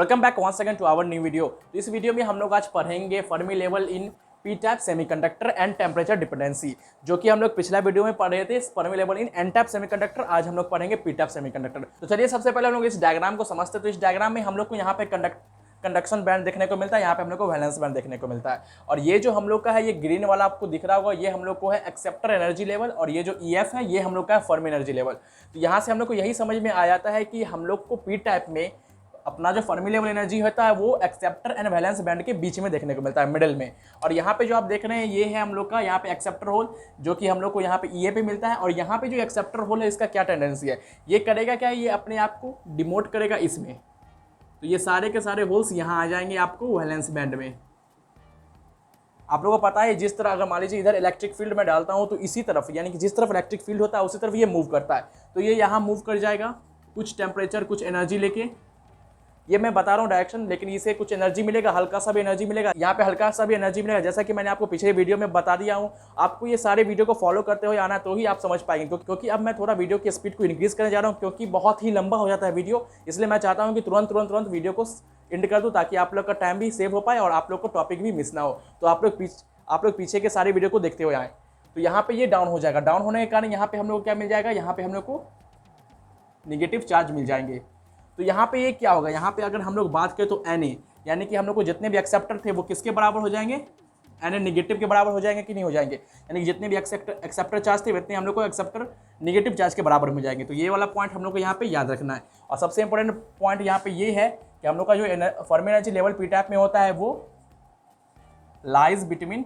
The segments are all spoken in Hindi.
Welcome back once again to our new video. तो इस वीडियो में हम लोग आज पढ़ेंगे Fermi level in P type semiconductor and temperature dependency, जो कि हम लोग पिछला वीडियो में पढ़ रहे थे Fermi level in N type semiconductor. आज हम लोग पढ़ेंगे पी टाइप सेमीकंडक्टर। तो चलिए सबसे पहले हम लोग इस डायग्राम को समझते हैं। तो इस डायग्राम में हम लोग को यहाँ पे कंडक्शन बैंड देखने को मिलता है, यहाँ पे हम लोग को वैलेंस बैंड देखने को मिलता है। और ये जो हम लोग का है, ये ग्रीन वाला आपको दिख रहा होगा, ये हम लोग को है एक्सेप्टर एनर्जी लेवल, और ये जो EF है ये हम लोग का है फर्मी एनर्जी लेवल। तो यहाँ से हम लोग को यही समझ में आ जाता है कि हम लोग को पी टाइप में अपना जो फर्मी लेवल एनर्जी होता है वो एक्सेप्टर एंड वैलेंस बैंड के बीच में देखने को मिलता है, मिडिल में। और यहाँ पे जो आप देख रहे हैं ये है हम लोग का यहाँ पे एक्सेप्टर होल, जो कि हम लोग को यहाँ पे EA पे मिलता है। और यहाँ पे जो एक्सेप्टर होल है इसका क्या टेंडेंसी है, ये करेगा क्या, ये अपने आप को डिमोट करेगा इसमें। तो ये सारे के सारे होल्स यहाँ आ जाएंगे आपको वैलेंस बैंड में। आप लोगों को पता है जिस तरह अगर मान लीजिए इधर इलेक्ट्रिक फील्ड में डालता हूँ तो इसी तरफ, यानी कि जिस तरफ इलेक्ट्रिक फील्ड होता है उसी तरफ ये मूव करता है। तो ये यहाँ मूव कर जाएगा कुछ टेम्परेचर कुछ एनर्जी लेके, ये मैं बता रहा हूँ डायरेक्शन, लेकिन इसे कुछ एनर्जी मिलेगा, हल्का सा भी एनर्जी मिलेगा, यहाँ पे हल्का सा भी एनर्जी मिलेगा। जैसा कि मैंने आपको पिछले वीडियो में बता दिया हूँ, आपको ये सारे वीडियो को फॉलो करते हुए आना तो ही आप समझ पाएंगे। क्योंकि अब मैं थोड़ा वीडियो की स्पीड को इंक्रीज करने जा रहा हूँ, क्योंकि बहुत ही लंबा हो जाता है वीडियो। इसलिए मैं चाहता हूँ कि तुरंत वीडियो को एंड कर दूँ, ताकि आप लोग का टाइम भी सेव हो पाए और आप लोग को टॉपिक भी मिस ना हो। तो आप लोग पीछे के सारे वीडियो को देखते हुए आए। तो यहाँ पे ये डाउन हो जाएगा, डाउन होने के कारण यहाँ पे हम लोग को क्या मिल जाएगा, यहाँ पे हम लोग को निगेटिव चार्ज मिल जाएंगे। तो यहाँ पे ये क्या होगा, यहाँ पे अगर हम लोग बात करें तो Na, यानी कि हम लोग को जितने भी एक्सेप्टर थे वो किसके बराबर हो जाएंगे, Na निगेटिव के बराबर हो जाएंगे कि नहीं हो जाएंगे। यानी कि जितने भी एक्सेप्टर चार्ज थे उतने हम लोग को एक्सेप्टर निगेटिव चार्ज के बराबर हो जाएंगे। तो ये वाला पॉइंट हम लोग को यहाँ पे याद रखना है। और सबसे इंपॉर्टेंट पॉइंट यहाँ पे ये है कि हम लोग का जो Fermi energy level P type में होता है वो लाइज बिटवीन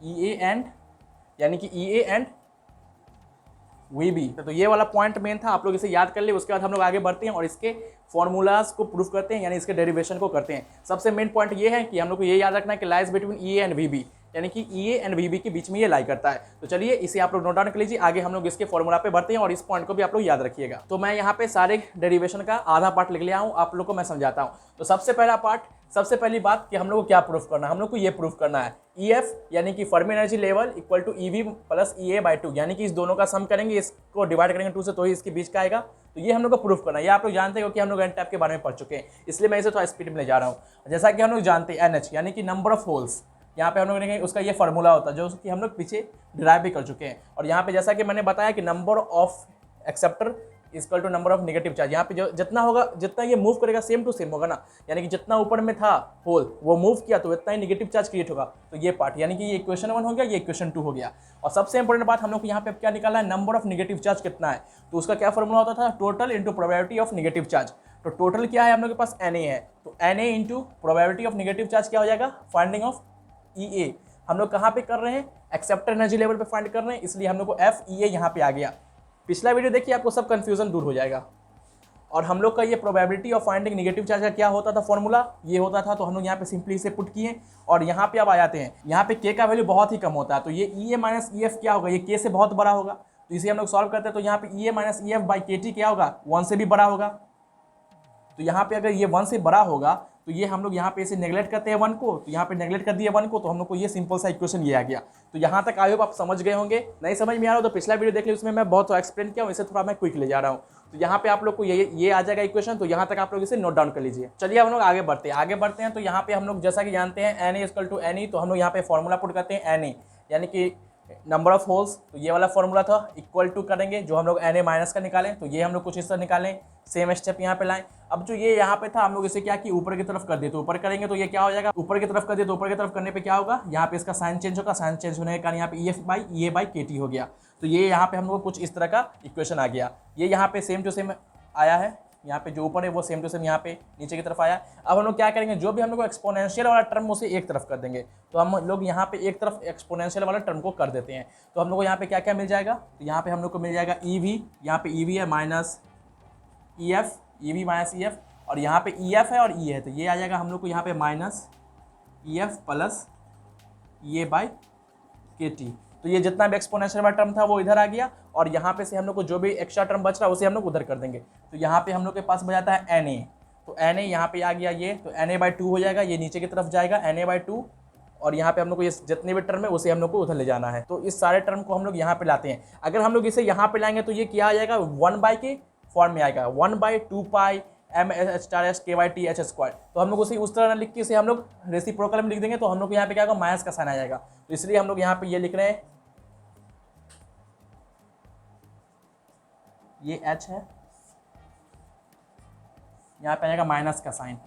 EA एंड, यानी कि EA एंड VB। तो ये वाला पॉइंट मेन था, आप लोग इसे याद कर ले। उसके बाद हम लोग आगे बढ़ते हैं और इसके फॉर्मूलाज को प्रूफ करते हैं, यानी इसके डेरिवेशन को करते हैं। सबसे मेन पॉइंट ये है कि हम लोग को ये याद रखना है कि lies between EA and VB, यानी कि EA एंड VB के बीच में ये लाई करता है। तो चलिए इसे आप लोग नोट डाउन कर लीजिए, आगे हम लोग इसके फॉर्मूला पे बढ़ते हैं और इस पॉइंट को भी आप लोग याद रखिएगा। तो मैं यहाँ पे सारे डेरिवेशन का आधा पार्ट लिख लिया हूँ, आप लोग को मैं समझाता हूँ। तो सबसे पहला पार्ट, सबसे पहली बात कि हम लोग को क्या प्रूफ करना है, हम लोग को ये प्रूफ करना है EF यानी कि Fermi energy level equal to EV plus EA/2, यानी कि इस दोनों का सम करेंगे, इसको डिवाइड करेंगे 2 से तो ही इसके बीच का आएगा। तो ये हम लोग को प्रूफ करना है। ये आप लोग जानते हो कि हम लोग एन टाइप के बारे में पढ़ चुके हैं, इसलिए मैं इसे थोड़ा स्पीड में ले जा रहा हूँ। जैसा कि हम लोग जानते हैं NH यानी कि नंबर ऑफ होल्स, यहाँ पे हम लोग देखेंगे उसका ये फार्मूला होता है जो कि हम लोग पीछे डिराइव भी कर चुके हैं। और यहाँ पे जैसा कि मैंने बताया कि number of acceptor equal to number of negative charge, यहाँ पे जो जितना होगा, जितना ये मूव करेगा सेम टू सेम होगा ना, यानी कि जितना ऊपर में था होल वो मूव किया तो इतना ही नेगेटिव चार्ज क्रिएट होगा। तो ये पार्ट, यानी कि ये इक्वेशन 1 हो गया, ये इक्वेशन 2 हो गया। और सबसे इंपॉर्टेंट बात हम लोग को यहाँ पे क्या निकालना है, नंबर ऑफ नेगेटिव चार्ज कितना है। तो उसका क्या फॉर्मूला होता था, total into probability of negative charge. तो टोटल क्या है हम लोग के पास, Na है, तो Na into probability of negative charge क्या हो जाएगा, फाइंडिंग ऑफ EA। हम लोग कहाँ पे कर रहे हैं, एक्सेप्टर एनर्जी लेवल पे फाइंड कर रहे हैं, इसलिए हम लोग को FEA यहाँ पे आ गया। पिछला वीडियो देखिए, आपको सब कंफ्यूजन दूर हो जाएगा। और हम लोग का ये probability of finding negative charge का क्या होता था, फॉर्मूला ये होता था। तो हम लोग यहाँ पे सिंपली इसे पुट किए और यहाँ पे अब आ जाते हैं। यहाँ पे K का वैल्यू बहुत ही कम होता है, तो ये EA माइनस EF क्या होगा, ये K से बहुत बड़ा होगा। तो इसे हम लोग सॉल्व करते हैं, तो यहाँ पे EA minus EF by KT क्या होगा, 1 से भी बड़ा होगा। तो यहाँ पे अगर ये 1 से बड़ा होगा तो ये हम लोग यहाँ पे इसे नेगलेक्ट करते हैं 1 को, तो यहाँ पे नेगलेक्ट कर दिया 1 को, तो हम लोग को ये सिंपल सा इक्वेशन ये आ गया। तो यहाँ तक आई होप आप समझ गए होंगे। नहीं समझ में आ रहा हो तो पिछला वीडियो देख लीजिए, उसमें मैं बहुत एक्सप्लेन किया हूँ, इसे थोड़ा मैं क्विक ले जा रहा हूँ। तो यहाँ पे आप लोग को ये आ जाएगा इक्वेशन। तो यहाँ तक आप लोग इसे नोट डाउन कर लीजिए। चलिए हम लोग आगे बढ़ते हैं। तो यहाँ पे हम लोग जैसा कि जानते हैं Na इक्वल टू Ne, तो हम लोग यहाँ पे फॉर्मूला पुट करते हैं Na यानी कि नंबर ऑफ होल्स। तो ये वाला फॉर्मूला था, इक्वल टू करेंगे जो हम लोग Na माइनस का निकालें, तो ये हम लोग कुछ इस तरह निकालें, सेम स्टेप यहाँ पे लाएं। अब जो ये यहाँ पे था हम लोग इसे क्या कि ऊपर की तरफ कर दिए, तो ऊपर करेंगे तो ये क्या हो जाएगा, ऊपर की तरफ कर दिए तो ऊपर की तरफ करने पे क्या होगा, यहाँ पे इसका साइन चेंज होगा, साइन चेंज होने के कारण यहाँ पे EF/EA/KT हो गया। तो ये यहाँ पे हम लोग कुछ इस तरह का इक्वेशन आ गया। ये यहाँ पे सेम टू सेम आया है, यहाँ पे जो ऊपर है वो सेम टू सेम यहाँ पे नीचे की तरफ आया। अब हम लोग क्या करेंगे, जो भी हम लोग को एक्सपोनेंशियल वाला टर्म उसे एक तरफ कर देंगे। तो हम लोग यहाँ पे एक तरफ एक्सपोनेंशियल वाला टर्म को कर देते हैं। तो हम लोग को यहाँ पे क्या क्या मिल जाएगा, तो यहाँ पे हम लोग को मिल जाएगा EV, यहाँ पे EV है minus EF, EV minus EF, और यहाँ पे EF है और E है, तो ये आ जाएगा हम लोग को यहाँ पे माइनस EF प्लस EA/KT। तो ये जितना भी एक्सपोनेंशियल वाला टर्म था वो इधर आ गया, और यहाँ पे से हम लोग को जो भी एक्स्ट्रा टर्म बच रहा है उसे हम लोग उधर कर देंगे। तो यहाँ पे हम लोग के पास बचाता है Na, तो Na यहाँ पे आ गया ये, तो Na/2 हो जाएगा, ये नीचे की तरफ जाएगा Na/2, और यहाँ पे हम लोग को ये जितने भी टर्म है उसे हम लोग को उधर ले जाना है। तो इस सारे टर्म को हम लोग यहाँ पे लाते हैं। अगर हम लोग इसे यहाँ पे लाएंगे तो ये क्या आ जाएगा, 1 बाई के फॉर्म में आएगा, 1/2 पाई m/(-) तो हम लोग उसे उस तरह लिख के इसे हम लोग रेसिप्रोकल में लिख देंगे, तो हम लोग को यहाँ पे क्या होगा, माइनस का साइन आ जाएगा। तो इसलिए हम लोग यहाँ पे ये लिख रहे हैं, ये h है, यहाँ पे आएगा माइनस का साइन।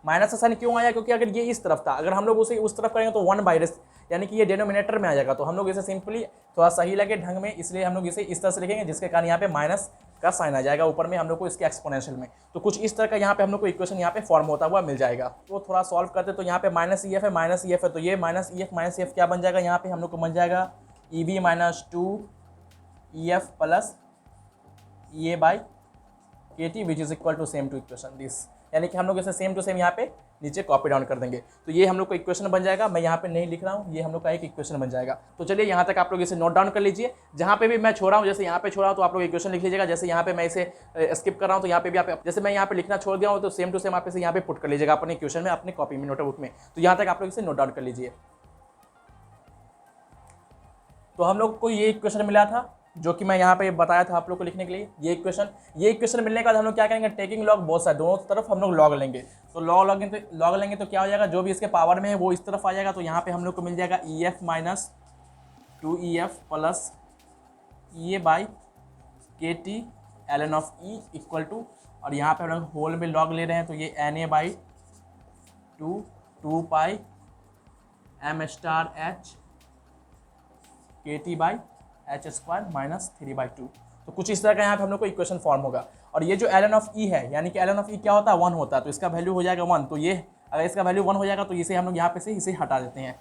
माइनस का साइन क्यों आया, क्योंकि अगर ये इस तरफ था, अगर हम लोग उसे उस तरफ करेंगे तो 1/, यानी कि ये डिनोमिनेटर में आ जाएगा। तो हम लोग इसे सिंपली थोड़ा सही लगे ढंग में, इसलिए हम लोग इसे इस तरह से लिखेंगे, जिसके कारण यहाँ पे माइनस का साइन आ जाएगा ऊपर में हम लोग को इसके एक्सपोनेंशियल में। तो कुछ इस तरह का यहाँ पे हम लोग को इक्वेशन यहाँ पे फॉर्म होता हुआ मिल जाएगा। तो थोड़ा सॉल्व करते, तो यहाँ पे -EF है, -EF है, तो ये -EF क्या बन जाएगा, यहाँ पे हम लोग को बन जाएगा EB - 2EF plus EA/KT which is equal to same to equation this, यानी कि हम लोग इसे सेम टू सेम यहाँ पे नीचे कॉपी डाउन कर देंगे। तो ये हम लोग को इक्वेशन बन जाएगा, मैं यहाँ पे नहीं लिख रहा हूँ, ये हम लोग का एक इक्वेशन बन जाएगा। तो चलिए यहाँ तक आप लोग इसे नोट डाउन कर लीजिए। जहाँ पे भी मैं छोड़ा हूँ, जैसे यहाँ पे छोड़ा हूँ तो आप लोग इक्वेशन लिख लीजिएगा। जैसे यहाँ पे मैं इसे स्किप कर रहा हूँ, तो यहाँ पे भी आप, जैसे मैं यहाँ पे लिखना छोड़ दिया हूँ, तो सेम टू सेम आप इसे यहाँ पे पुट कर लीजिएगा अपने इक्वेशन में, अपनी कॉपी में, नोटबुक में। तो यहाँ तक आप लोग इसे नोट डाउन कर लीजिए। तो हम लोग को ये इक्वेशन मिला था, जो कि मैं यहाँ पे बताया था आप लोग को लिखने के लिए। ये इक्वेशन मिलने के बाद हम लोग क्या करेंगे, टेकिंग लॉग बोथ साइड, दोनों तरफ हम लोग लॉग लेंगे। तो लॉग लेंगे तो क्या हो जाएगा, जो भी इसके पावर में है वो इस तरफ आ जाएगा। तो यहाँ पे हम लोग को मिल जाएगा EF - 2EF plus EA/KT ln of E equal to, और यहाँ पे हम लोग होल में लॉग ले रहे हैं, तो ये NA/2 2π m*h KT/(h² - 3/2। तो कुछ इस तरह का यहाँ पे हम लोग को इक्वेशन फॉर्म होगा। और ये जो ln ऑफ E है, यानी कि ln ऑफ E क्या होता है, 1 होता है, तो इसका वैल्यू हो जाएगा 1। तो ये अगर इसका वैल्यू 1 हो जाएगा तो इसे हम लोग यहाँ पे से इसे हटा देते हैं।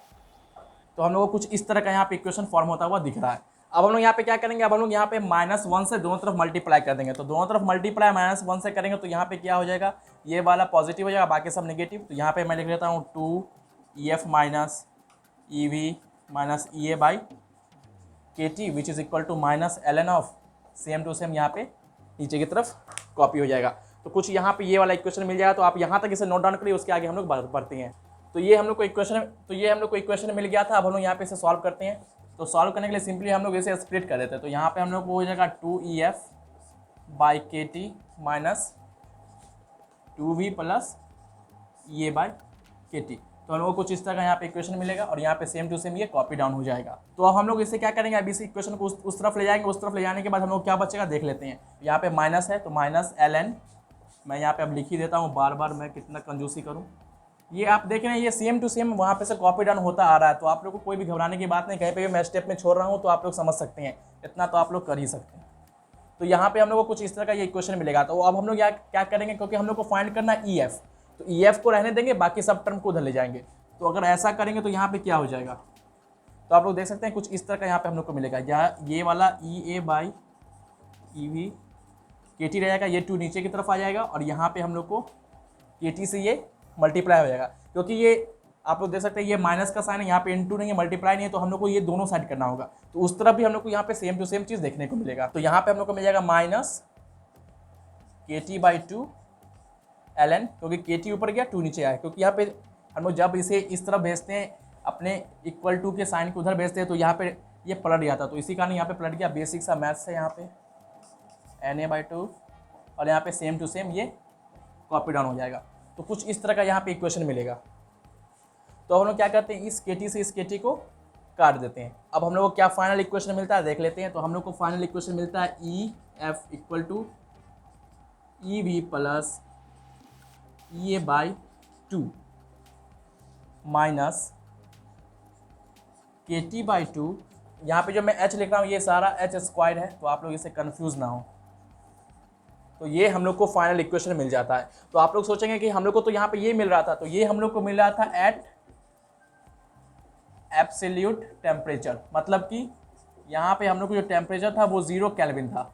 तो हम लोग को कुछ इस तरह का यहाँ पे इक्वेशन फॉर्म होता हुआ दिख रहा है। अब हम लोग यहाँ पे क्या करेंगे, अब हम लोग यहाँ पे -1 से दोनों तरफ मल्टीप्लाई कर देंगे। तो दोनों तरफ मल्टीप्लाई -1 से करेंगे तो यहाँ पे क्या हो जाएगा, ये वाला पॉजिटिव हो जाएगा, बाकी सब नेगेटिव। तो यहाँ पे मैं लिख लेता हूँ 2EF - EV - EA/KT which is equal to -ln of, same to same यहाँ पे नीचे की तरफ कॉपी हो जाएगा। तो कुछ यहाँ पे ये वाला इक्वेशन मिल जाएगा। तो आप यहाँ तक इसे नोट डाउन करिए, उसके आगे हम लोग बढ़ते हैं। तो ये हम लोग को इक्वेशन मिल गया था। अब हम लोग यहाँ पे इसे सॉल्व करते हैं। तो सॉल्व करने के लिए सिंपली हम लोग इसे स्प्लिट कर देते हैं। तो यहाँ पे हम लोग को हो जाएगा 2EF/KT - 2V प्लस EA/KT। तो हम लोग को कुछ इस तरह का यहाँ पे इक्वेशन मिलेगा, और यहाँ पे सेम टू सेम ये कॉपी डाउन हो जाएगा। तो अब हम लोग इसे क्या करेंगे, अभी इस इक्वेशन को उस तरफ ले जाएंगे। उस तरफ ले जाने के बाद हम लोग क्या बचेगा देख लेते हैं। यहाँ पे माइनस है, तो -ln, मैं यहाँ पे अब लिख ही देता हूँ, बार बार मैं कितना कंजूसी करूँ। ये आप देख रहे हैं, ये सेम टू सेम वहाँ पे से कॉपी डाउन होता आ रहा है। तो आप लोग को कोई भी घबराने की बात नहीं, कहीं पे भी मैं स्टेप में छोड़ रहा हूँ तो आप लोग समझ सकते हैं, इतना तो आप लोग कर ही सकते हैं। तो यहाँ पे हम लोग को कुछ इस तरह का ये इक्वेशन मिलेगा। तो अब हम लोग क्या करेंगे, क्योंकि हम लोग को फाइंड करना है EF, तो EF को रहने देंगे, बाकी सब टर्म को उधर ले जाएंगे। तो अगर ऐसा करेंगे तो यहाँ पे क्या हो जाएगा, तो आप लोग देख सकते हैं कुछ इस तरह का यहाँ पे हम लोग को मिलेगा। ये वाला EA/EV KT रह जाएगा, ये 2 नीचे की तरफ आ जाएगा, और यहाँ पे हम लोग को KT से ये मल्टीप्लाई हो जाएगा। क्योंकि ये आप लोग देख सकते हैं ये माइनस का साइन है, यहाँ पे इनटू नहीं है, मल्टीप्लाई नहीं है, तो हम लोग को ये दोनों साइड करना होगा। तो उस तरफ भी हम लोग को यहाँ पे सेम टू सेम चीज़ देखने को मिलेगा। तो यहाँ पे हम लोग को मिल जाएगा -KT/2 ln, क्योंकि KT ऊपर गया 2 नीचे आया, क्योंकि यहाँ पे हम लोग जब इसे इस तरफ भेजते हैं, अपने इक्वल टू के साइन को उधर भेजते हैं, तो यहाँ पे ये पलट जाता, तो इसी कारण यहाँ पे पलट गया। बेसिक सा मैथ्स है, यहाँ पे NA/2, और यहाँ पे सेम टू सेम ये कॉपी डाउन हो जाएगा। तो कुछ इस तरह का यहाँ पे इक्वेशन मिलेगा। तो हम लोग क्या करते हैं, इस KT से इस KT को काट देते हैं। अब हम लोग को क्या फाइनल इक्वेशन मिलता है देख लेते हैं। तो हम लोग को फाइनल इक्वेशन मिलता है EF equal to EV plus EA/2 minus KT/2। यहाँ पे जो मैं H लिख रहा हूँ ये सारा H² है, तो आप लोग इसे कंफ्यूज ना हो। तो ये हम लोग को फाइनल इक्वेशन मिल जाता है। तो आप लोग सोचेंगे कि हम लोग को तो यहाँ पे ये मिल रहा था, तो ये हम लोग को मिल रहा था एट एब्सोल्यूट टेम्परेचर, मतलब कि यहाँ पे हम लोग को जो टेम्परेचर था वो 0 केल्विन था।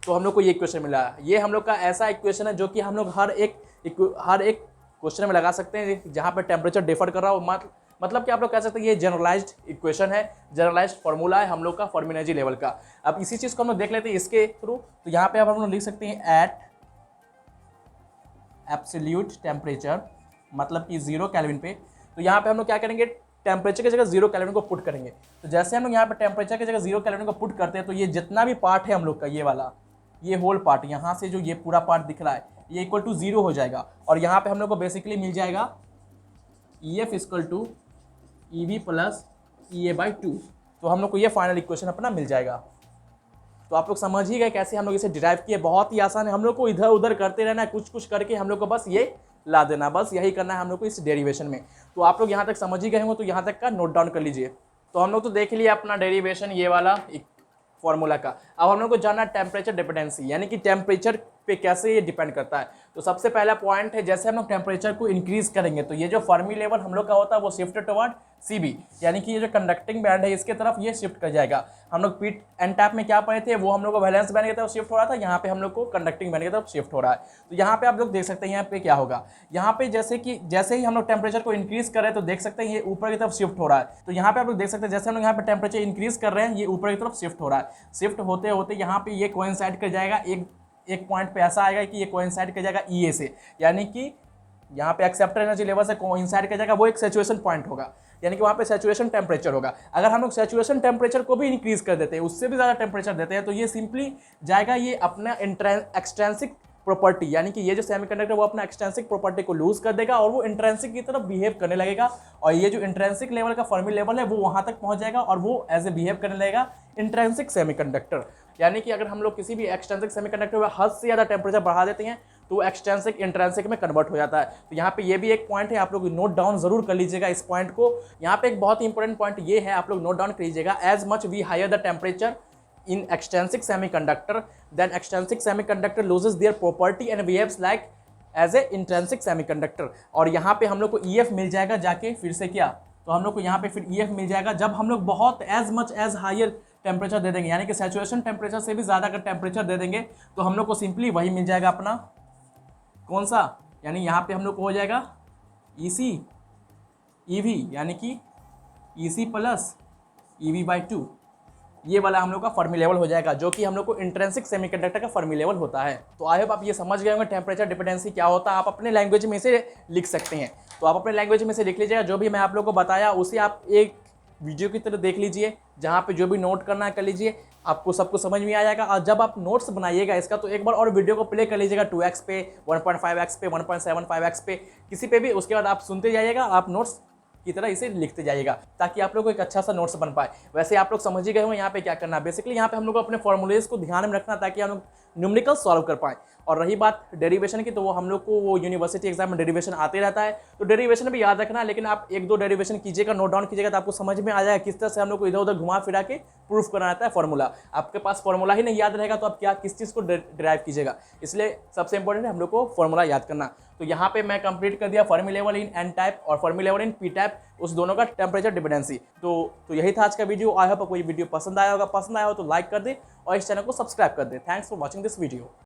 तो हम लोग को ये इक्वेशन मिला। ये हम लोग का ऐसा इक्वेशन है जो कि हम लोग हर एक क्वेश्चन में लगा सकते हैं जहाँ पे टेम्परेचर डिफर कर रहा हो। मतलब कि आप लोग कह सकते हैं ये जनरलाइज्ड इक्वेशन है, जनरलाइज्ड फार्मूला है हम लोग का फॉर्मिनर्जी लेवल का। अब इसी चीज़ को हम लोग देख लेते हैं इसके थ्रू। तो यहाँ पे अब हम लोग लिख सकते हैं एट एब्सोल्यूट टेम्परेचर, मतलब कि 0 केल्विन पे। तो यहाँ पे हम लोग क्या करेंगे, टेम्परेचर की जगह 0 केल्विन को पुट करेंगे। तो जैसे हम लोग यहाँ पे टेम्परेचर की जगह 0 केल्विन को पुट करते हैं, तो ये जितना भी पार्ट है हम लोग का ये वाला, ये होल पार्ट, यहाँ से जो ये पूरा पार्ट दिख रहा है ये इक्वल टू 0 हो जाएगा, और यहाँ पे हम लोग को बेसिकली मिल जाएगा EF equal to EV plus EA/2। तो हम लोग को ये फाइनल इक्वेशन अपना मिल जाएगा। तो आप लोग समझ ही गए कैसे हम लोग इसे डिराइव किए, बहुत ही आसान है। हम लोग को इधर उधर करते रहना है, कुछ कुछ करके हम लोग को बस ये ला देना, बस यही करना है हम लोग को इस डेरिवेशन में। तो आप लोग यहाँ तक समझ ही गए होंगे, तो यहाँ तक का नोट डाउन कर लीजिए। तो हम लोग तो देख लिया अपना डेरिवेशन ये वाला फॉर्मूला का। अब हम लोग को जानना टेम्परेचर डिपेंडेंसी, यानी कि टेम्परेचर पे कैसे ये डिपेंड करता है। तो सबसे पहला पॉइंट है, जैसे हम लोग टेम्परेचर को इंक्रीज करेंगे तो ये जो फर्मी लेवल हम लोग का होता है वो शिफ्ट टुवर्ड CB, यानी कि ये जो कंडक्टिंग बैंड है इसके तरफ ये शिफ्ट कर जाएगा। हम लोग पीट एन टैप में क्या पढ़े थे, वो हम लोग को वैलेंस बैंड की तरफ शिफ्ट हो रहा था, यहाँ पे हम लोग को कंडक्टिंग बैंड की तरफ शिफ्ट हो रहा है। तो यहाँ पे आप लोग देख सकते हैं यहाँ पे क्या होगा, यहाँ पे जैसे ही हम लोग टेम्परेचर को इंक्रीज कर रहे हैं तो देख सकते हैं ये ऊपर की तरफ शिफ्ट हो रहा है। तो यहाँ पे आप लोग देख सकते हैं जैसे हम लोग यहाँ पे टेम्परेचर इंक्रीज कर रहे हैं ये ऊपर की तरफ शिफ्ट हो रहा है। शिफ्ट होते होते यहाँ पे ये कोइंसाइड कर जाएगा, एक पॉइंट पे ऐसा आएगा कि ये कोइंसाइड कर जाएगा EA से, यानी कि यहाँ पे एक्सेप्टर एनर्जी लेवल से कोइंसाइड कर जाएगा, वो एक सैचुरेशन पॉइंट होगा, यानी कि वहाँ पे सैचुरेशन टेम्परेचर होगा। अगर हम लोग सैचुरेशन टेम्परेचर को भी इंक्रीज कर देते हैं, उससे भी ज़्यादा टेम्परेचर देते हैं, तो ये सिंपली जाएगा ये अपना एक्सट्रेंसिक प्रॉपर्टी, यानी कि ये जो सेमीकंडक्टर वो अपना एक्सट्रेंसिक प्रॉपर्टी को लूज कर देगा और वो इंट्रेंसिक की तरफ बिहेव करने लगेगा, और ये जो इंट्रेंसिक लेवल का फर्मी लेवल है वो वहाँ तक पहुँच जाएगा और वो एज ए बिहेव करने लगेगा इंट्रेंसिक सेमीकंडक्टर। यानी कि अगर हम लोग किसी भी एक्सट्रेंसिक सेमीकंडक्टर में हद से ज़्यादा टेम्परेचर बढ़ा देते हैं तो वो एक्सट्रेंसिक इंट्रेंसिक में कन्वर्ट हो जाता है। तो यहाँ पे ये भी एक पॉइंट है, आप लोग नोट डाउन जरूर कर लीजिएगा इस पॉइंट को। यहाँ पे एक बहुत ही इंपॉर्टेंट पॉइंट ये है, आप लोग नोट डाउन कर लीजिएगा, as much we higher the temperature in extrinsic semiconductor then extrinsic semiconductor loses their property and behaves like as a intrinsic semiconductor। और यहाँ पे हम लोग को EF मिल जाएगा जाके फिर से क्या, तो हम लोग को यहाँ पे फिर EF मिल जाएगा जब हम लोग बहुत as much as higher temperature दे देंगे, यानी कि सैचुरेशन टेम्परेचर से भी ज़्यादा अगर टेम्परेचर दे देंगे तो हम लोग को सिंपली वही मिल जाएगा अपना कौन सा, यानी यहाँ पे हम लोग को हो जाएगा EC EV, यानी कि EC प्लस EV/2, ये वाला हम लोग का फर्मी लेवल हो जाएगा, जो कि हम लोग को इंट्रिंसिक सेमीकंडक्टर का फर्मी लेवल होता है। तो आई होप आप ये समझ गए होंगे टेम्परेचर डिपेंडेंसी क्या होता है। आप अपने लैंग्वेज में इसे लिख सकते हैं, तो आप अपने लैंग्वेज में से लिख लीजिएगा। जो भी मैं आप लोग को बताया उसे आप एक वीडियो की तरह देख लीजिए, जहाँ पे जो भी नोट करना है कर लीजिए, आपको सब कुछ समझ में आ जाएगा। और जब आप नोट्स बनाइएगा इसका तो एक बार और वीडियो को प्ले कर लीजिएगा 2x पे, 1.5x पे, 1.75x पे, किसी पे भी। उसके बाद आप सुनते जाइएगा, आप नोट्स की तरह इसे लिखते जाइएगा, ताकि आप लोग को एक अच्छा सा नोट्स बन पाए। वैसे आप लोग समझ ही गए होंगे यहाँ पे क्या करना है। बेसिकली यहाँ पे हम लोग को अपने फॉर्मूलेज को ध्यान में रखना, ताकि हम लोग न्यूमेरिकल सॉल्व कर पाएँ। और रही बात डेरिवेशन की, तो वो हम लोग को वो यूनिवर्सिटी एग्जाम में डेरिवेशन आते रहता है, तो डेरिवेशन भी याद रखना। लेकिन आप 1-2 डेरिवेशन कीजिएगा, नोट डाउन कीजिएगा, तो आपको समझ में आ जाएगा किस तरह से हम लोग को इधर उधर घुमा फिरा के प्रूफ करना रहता है फॉर्मूला। आपके पास फॉर्मूला ही नहीं याद रहेगा तो आप क्या किस चीज़ को डिराइव कीजिएगा। इसलिए सबसे इंपॉर्टेंट है हम लोग को फॉर्मूला याद करना। तो यहाँ पे मैं कंप्लीट कर दिया Fermi level in N type और Fermi level in P type, उस दोनों का टेम्परेचर डिपेंडेंसी। तो यही था आज का वीडियो। आई होप आपको ये वीडियो पसंद आया होगा। पसंद आया हो तो लाइक कर दे और इस चैनल को सब्सक्राइब कर दे। Thanks for watching this video.